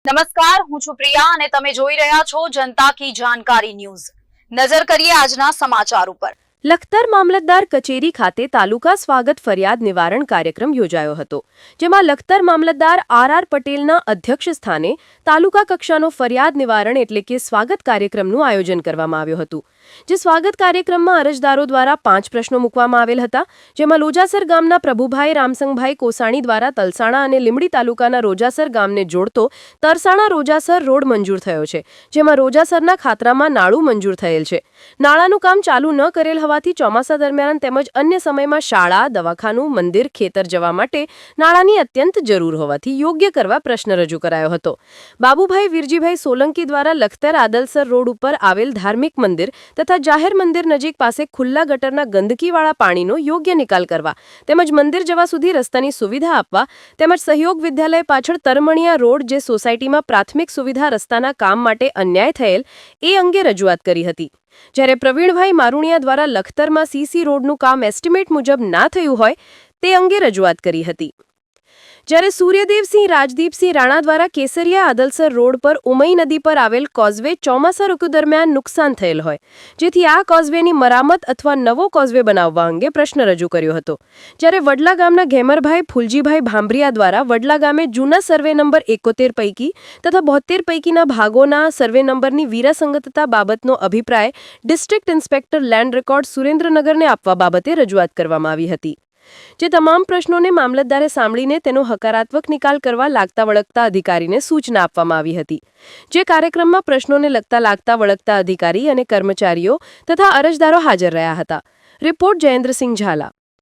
નમસ્કાર, હું છું પ્રિયા અને તમે જોઈ રહ્યા છો જનતા કી જાણકારી ન્યૂઝ। નજર કરીએ આજના સમાચાર ઉપર। લખતર મામલતદાર કચેરી ખાતે તાલુકા સ્વાગત ફરિયાદ નિવારણ કાર્યક્રમ યોજાયો હતો, જેમાં લખતર મામલતદાર આર પટેલના અધ્યક્ષ સ્થાને તાલુકા કક્ષાનો ફરિયાદ નિવારણ એટલે કે સ્વાગત કાર્યક્રમનું આયોજન કરવામાં આવ્યું હતું। જે સ્વાગત કાર્યક્રમમાં અરજદારો દ્વારા 5 પ્રશ્નો મૂકવામાં આવેલ હતા, જેમાં લોજાસર ગામના પ્રભુભાઈ રામસંગભાઈ કોસાણી દ્વારા તલસાણા અને લીંબડી તાલુકાના રોજાસર ગામને જોડતો તરસાણા રોજાસર રોડ મંજૂર થયો છે, જેમાં રોજાસરના ખાતરામાં નાળું મંજૂર થયેલ છે। નાળાનું કામ ચાલુ ન કરેલ હોવાથી ચોમાસા દરમિયાન તેમજ અન્ય સમયમાં શાળા, દવાખાનું, મંદિર, ખેતર જવા માટે નાળાની અત્યંત જરૂર હોવાથી યોગ્ય કરવા પ્રશ્ન રજૂ કરાયો હતો। બાબુભાઈ વીરજીભાઈ સોલંકી દ્વારા લખતર આદલસર રોડ ઉપર આવેલ ધાર્મિક મંદિર તથા જાહેર મંદિર નજીક પાસે ખુલ્લા ગટરના ગંદકીવાળા પાણીનો યોગ્ય નિકાલ કરવા તેમજ મંદિર જવા સુધી રસ્તાની સુવિધા આપવા તેમજ સહયોગ વિદ્યાલય પાછળ તરમણિયા રોડ જે સોસાયટીમાં પ્રાથમિક સુવિધા રસ્તાના કામ માટે અન્યાય થયેલ એ અંગે રજૂઆત કરી હતી। જ્યારે પ્રવીણભાઈ મારુણિયા દ્વારા લખતરમાં સીસી રોડનું કામ એસ્ટિમેટ મુજબ ના થયું હોય તે અંગે રજૂઆત કરી હતી। જ્યારે સૂર્યદેવસિંહ રાજદીપસિંહ રાણા દ્વારા કેસરિયા આદલસર રોડ પર ઉમઈ નદી પર આવેલ કોઝવે ચોમાસા ઋતુ દરમિયાન નુકસાન થયેલ હોય, જેથી આ કોઝવેની મરામત અથવા નવો કોઝવે બનાવવા અંગે પ્રશ્ન રજૂ કર્યો હતો। જ્યારે વડલા ગામના ઘેમરભાઈ ફુલજીભાઈ ભાંભરિયા દ્વારા વડલા ગામે જૂના સર્વે નંબર 71 પૈકી તથા 72 પૈકીના ભાગોના સર્વે નંબરની વિરાસંગતતા બાબતનો અભિપ્રાય ડિસ્ટ્રિક્ટ ઇન્સ્પેક્ટર લેન્ડ રેકોર્ડ સુરેન્દ્રનગરને આપવા બાબતે રજૂઆત કરવામાં આવી હતી। જે તમામ પ્રશ્નોને મામલતદારે સાંભળીને તેનો હકારાત્મક નિકાલ કરવા લાગતા વળગતા અધિકારીને સૂચના આપવામાં આવી હતી। જે કાર્યક્રમમાં પ્રશ્નોને લગતા લાગતા વળગતા અધિકારી અને કર્મચારીઓ તથા અરજદારો હાજર રહ્યા હતા। રિપોર્ટ જયેન્દ્રસિંહ ઝાલા।